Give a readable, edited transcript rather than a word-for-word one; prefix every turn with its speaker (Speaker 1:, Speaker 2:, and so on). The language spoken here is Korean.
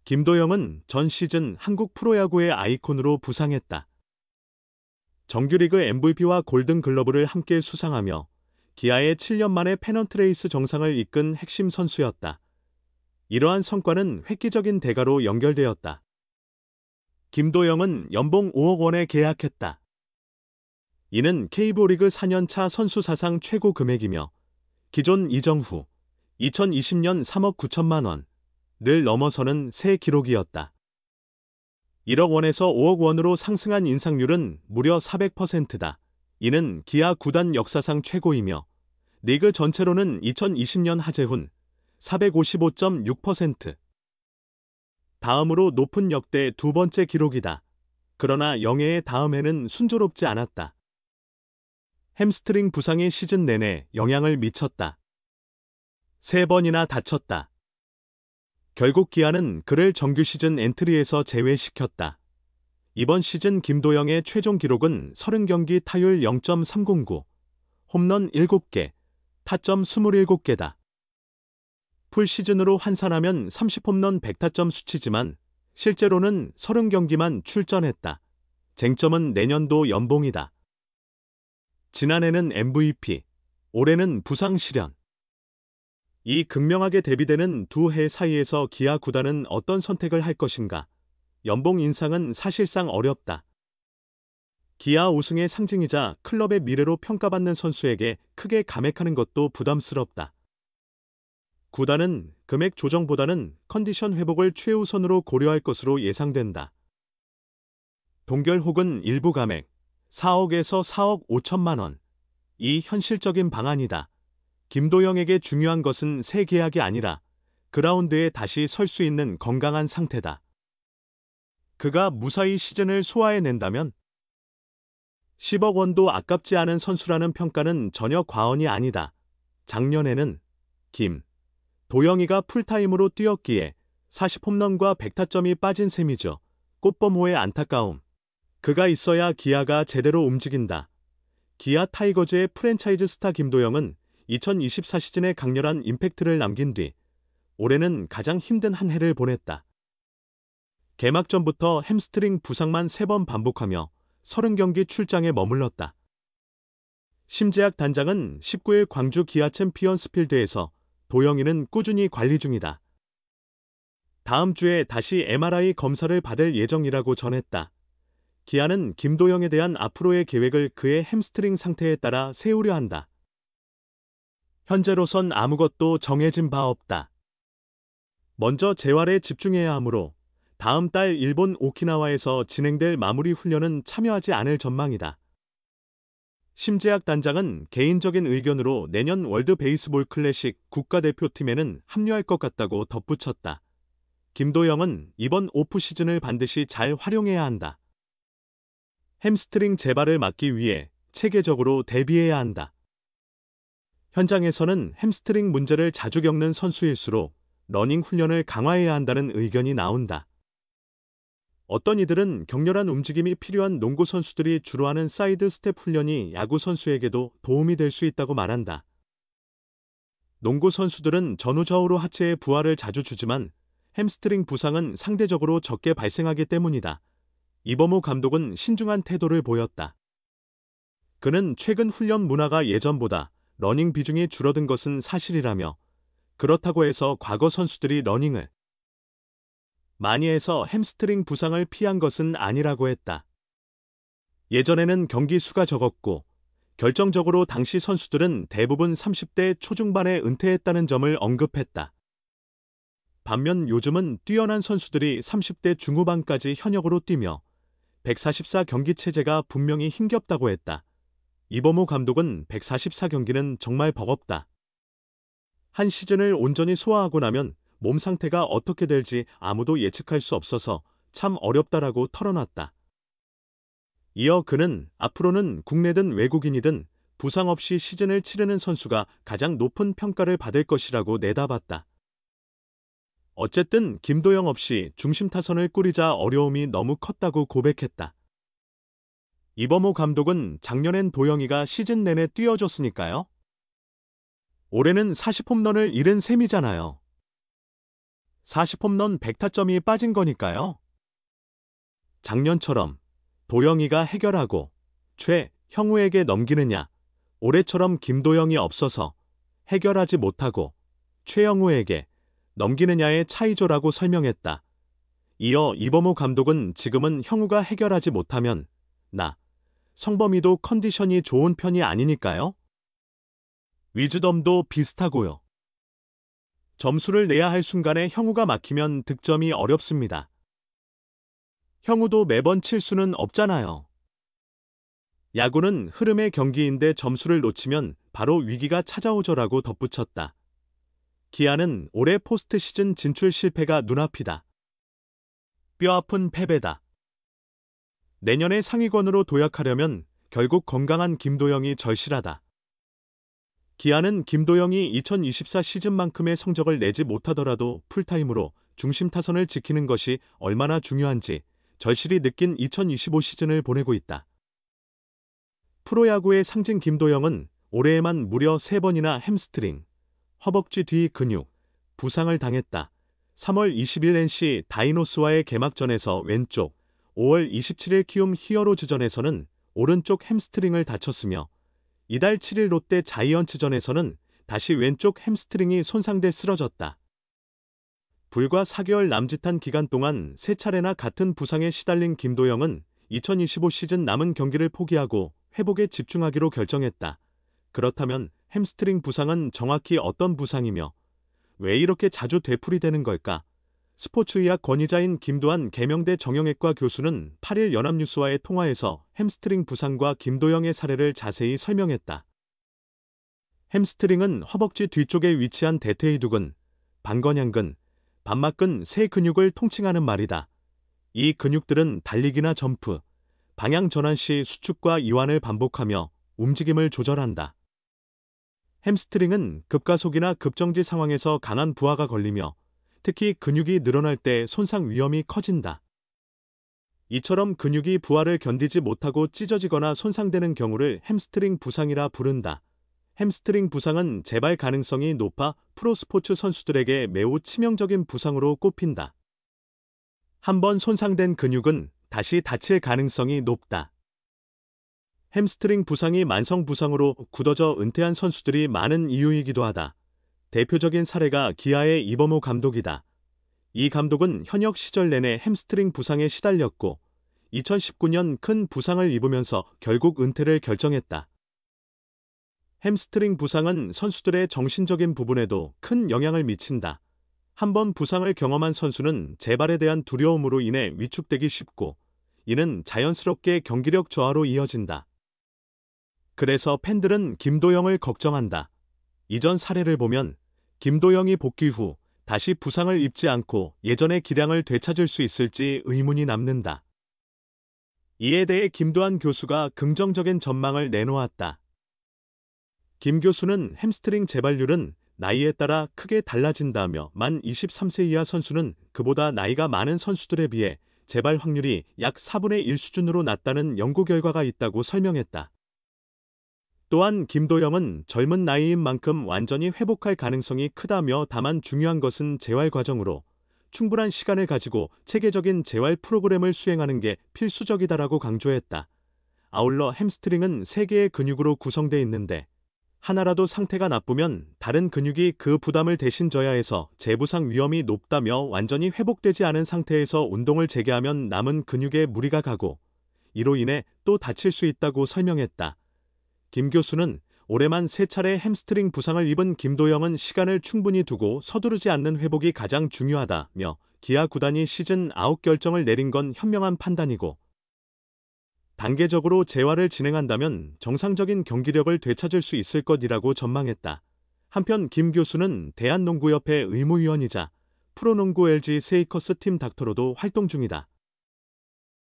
Speaker 1: 김도영은 전 시즌 한국 프로야구의 아이콘으로 부상했다. 정규리그 MVP와 골든글러브를 함께 수상하며 기아의 7년 만에 페넌트레이스 정상을 이끈 핵심 선수였다. 이러한 성과는 획기적인 대가로 연결되었다. 김도영은 연봉 5억 원에 계약했다. 이는 KBO 리그 4년차 선수 사상 최고 금액이며 기존 이정후 2020년 3억 9천만 원을 넘어서는 새 기록이었다. 1억 원에서 5억 원으로 상승한 인상률은 무려 400%다. 이는 기아 구단 역사상 최고이며 리그 전체로는 2020년 하재훈 455.6%. 다음으로 높은 역대 두 번째 기록이다. 그러나 영예의 다음해는 순조롭지 않았다. 햄스트링 부상이 시즌 내내 영향을 미쳤다. 3번이나 다쳤다. 결국 기아는 그를 정규 시즌 엔트리에서 제외시켰다. 이번 시즌 김도영의 최종 기록은 30경기 타율 0.309, 홈런 7개, 타점 27개다. 풀 시즌으로 환산하면 30홈런 100타점 수치지만 실제로는 30경기만 출전했다. 쟁점은 내년도 연봉이다. 지난해는 MVP, 올해는 부상 실현. 이 극명하게 대비되는 두 해 사이에서 기아 구단은 어떤 선택을 할 것인가? 연봉 인상은 사실상 어렵다. 기아 우승의 상징이자 클럽의 미래로 평가받는 선수에게 크게 감액하는 것도 부담스럽다. 구단은 금액 조정보다는 컨디션 회복을 최우선으로 고려할 것으로 예상된다. 동결 혹은 일부 감액, 4억에서 4억 5천만 원. 이 현실적인 방안이다. 김도영에게 중요한 것은 새 계약이 아니라 그라운드에 다시 설 수 있는 건강한 상태다. 그가 무사히 시즌을 소화해낸다면 10억 원도 아깝지 않은 선수라는 평가는 전혀 과언이 아니다. 작년에는 도영이가 풀타임으로 뛰었기에 40홈런과 100타점이 빠진 셈이죠. 꽃범호의 안타까움. 그가 있어야 기아가 제대로 움직인다. 기아 타이거즈의 프랜차이즈 스타 김도영은 2024 시즌에 강렬한 임팩트를 남긴 뒤 올해는 가장 힘든 한 해를 보냈다. 개막전부터 햄스트링 부상만 3번 반복하며 30경기 출장에 머물렀다. 심재학 단장은 19일 광주 기아 챔피언스 필드에서 도영이는 꾸준히 관리 중이다. 다음 주에 다시 MRI 검사를 받을 예정이라고 전했다. 기아는 김도영에 대한 앞으로의 계획을 그의 햄스트링 상태에 따라 세우려 한다. 현재로선 아무것도 정해진 바 없다. 먼저 재활에 집중해야 하므로 다음 달 일본 오키나와에서 진행될 마무리 훈련은 참여하지 않을 전망이다. 심재학 단장은 개인적인 의견으로 내년 월드 베이스볼 클래식 국가대표팀에는 합류할 것 같다고 덧붙였다. 김도영은 이번 오프 시즌을 반드시 잘 활용해야 한다. 햄스트링 재발을 막기 위해 체계적으로 대비해야 한다. 현장에서는 햄스트링 문제를 자주 겪는 선수일수록 러닝 훈련을 강화해야 한다는 의견이 나온다. 어떤 이들은 격렬한 움직임이 필요한 농구 선수들이 주로 하는 사이드 스텝 훈련이 야구 선수에게도 도움이 될 수 있다고 말한다. 농구 선수들은 전후좌우로 하체에 부하를 자주 주지만 햄스트링 부상은 상대적으로 적게 발생하기 때문이다. 이범호 감독은 신중한 태도를 보였다. 그는 최근 훈련 문화가 예전보다 러닝 비중이 줄어든 것은 사실이라며 그렇다고 해서 과거 선수들이 러닝을 많이 해서 햄스트링 부상을 피한 것은 아니라고 했다. 예전에는 경기 수가 적었고 결정적으로 당시 선수들은 대부분 30대 초중반에 은퇴했다는 점을 언급했다. 반면 요즘은 뛰어난 선수들이 30대 중후반까지 현역으로 뛰며 144경기 체제가 분명히 힘겹다고 했다. 이범호 감독은 144경기는 정말 버겁다. 한 시즌을 온전히 소화하고 나면 몸 상태가 어떻게 될지 아무도 예측할 수 없어서 참 어렵다라고 털어놨다. 이어 그는 앞으로는 국내든 외국인이든 부상 없이 시즌을 치르는 선수가 가장 높은 평가를 받을 것이라고 내다봤다. 어쨌든 김도영 없이 중심 타선을 꾸리자 어려움이 너무 컸다고 고백했다. 이범호 감독은 작년엔 도영이가 시즌 내내 뛰어줬으니까요. 올해는 40홈런을 잃은 셈이잖아요. 40홈런 100타점이 빠진 거니까요. 작년처럼 도영이가 해결하고 최형우에게 넘기느냐, 올해처럼 김도영이 없어서 해결하지 못하고 최영우에게 넘기느냐의 차이조라고 설명했다. 이어 이범호 감독은 지금은 형우가 해결하지 못하면 성범이도 컨디션이 좋은 편이 아니니까요. 위즈덤도 비슷하고요. 점수를 내야 할 순간에 형우가 막히면 득점이 어렵습니다. 형우도 매번 칠 수는 없잖아요. 야구는 흐름의 경기인데 점수를 놓치면 바로 위기가 찾아오죠라고 덧붙였다. 기아는 올해 포스트 시즌 진출 실패가 눈앞이다. 뼈아픈 패배다. 내년에 상위권으로 도약하려면 결국 건강한 김도영이 절실하다. 기아는 김도영이 2024 시즌만큼의 성적을 내지 못하더라도 풀타임으로 중심 타선을 지키는 것이 얼마나 중요한지 절실히 느낀 2025 시즌을 보내고 있다. 프로야구의 상징 김도영은 올해에만 무려 3번이나 햄스트링, 허벅지 뒤 근육, 부상을 당했다. 3월 20일 NC 다이노스와의 개막전에서 왼쪽, 5월 27일 키움 히어로즈전에서는 오른쪽 햄스트링을 다쳤으며 이달 7일 롯데 자이언츠전에서는 다시 왼쪽 햄스트링이 손상돼 쓰러졌다. 불과 4개월 남짓한 기간 동안 3차례나 같은 부상에 시달린 김도영은 2025 시즌 남은 경기를 포기하고 회복에 집중하기로 결정했다. 그렇다면 햄스트링 부상은 정확히 어떤 부상이며 왜 이렇게 자주 되풀이되는 걸까? 스포츠의학 권위자인 김도한 계명대 정형외과 교수는 8일 연합뉴스와의 통화에서 햄스트링 부상과 김도영의 사례를 자세히 설명했다. 햄스트링은 허벅지 뒤쪽에 위치한 대퇴이두근, 방건향근, 반막근 세 근육을 통칭하는 말이다. 이 근육들은 달리기나 점프, 방향 전환 시 수축과 이완을 반복하며 움직임을 조절한다. 햄스트링은 급가속이나 급정지 상황에서 강한 부하가 걸리며 특히 근육이 늘어날 때 손상 위험이 커진다. 이처럼 근육이 부하를 견디지 못하고 찢어지거나 손상되는 경우를 햄스트링 부상이라 부른다. 햄스트링 부상은 재발 가능성이 높아 프로스포츠 선수들에게 매우 치명적인 부상으로 꼽힌다. 한번 손상된 근육은 다시 다칠 가능성이 높다. 햄스트링 부상이 만성 부상으로 굳어져 은퇴한 선수들이 많은 이유이기도 하다. 대표적인 사례가 기아의 이범호 감독이다. 이 감독은 현역 시절 내내 햄스트링 부상에 시달렸고 2019년 큰 부상을 입으면서 결국 은퇴를 결정했다. 햄스트링 부상은 선수들의 정신적인 부분에도 큰 영향을 미친다. 한번 부상을 경험한 선수는 재발에 대한 두려움으로 인해 위축되기 쉽고 이는 자연스럽게 경기력 저하로 이어진다. 그래서 팬들은 김도영을 걱정한다. 이전 사례를 보면 김도영이 복귀 후 다시 부상을 입지 않고 예전의 기량을 되찾을 수 있을지 의문이 남는다. 이에 대해 김도한 교수가 긍정적인 전망을 내놓았다. 김 교수는 햄스트링 재발률은 나이에 따라 크게 달라진다며 만 23세 이하 선수는 그보다 나이가 많은 선수들에 비해 재발 확률이 약 4분의 1 수준으로 낮다는 연구 결과가 있다고 설명했다. 또한 김도영은 젊은 나이인 만큼 완전히 회복할 가능성이 크다며 다만 중요한 것은 재활 과정으로 충분한 시간을 가지고 체계적인 재활 프로그램을 수행하는 게 필수적이다라고 강조했다. 아울러 햄스트링은 3개의 근육으로 구성되어 있는데 하나라도 상태가 나쁘면 다른 근육이 그 부담을 대신 져야 해서 재부상 위험이 높다며 완전히 회복되지 않은 상태에서 운동을 재개하면 남은 근육에 무리가 가고 이로 인해 또 다칠 수 있다고 설명했다. 김 교수는 올해만 3차례 햄스트링 부상을 입은 김도영은 시간을 충분히 두고 서두르지 않는 회복이 가장 중요하다며 기아 구단이 시즌 아웃 결정을 내린 건 현명한 판단이고 단계적으로 재활을 진행한다면 정상적인 경기력을 되찾을 수 있을 것이라고 전망했다. 한편 김 교수는 대한농구협회 의무위원이자 프로농구 LG 세이커스 팀 닥터로도 활동 중이다.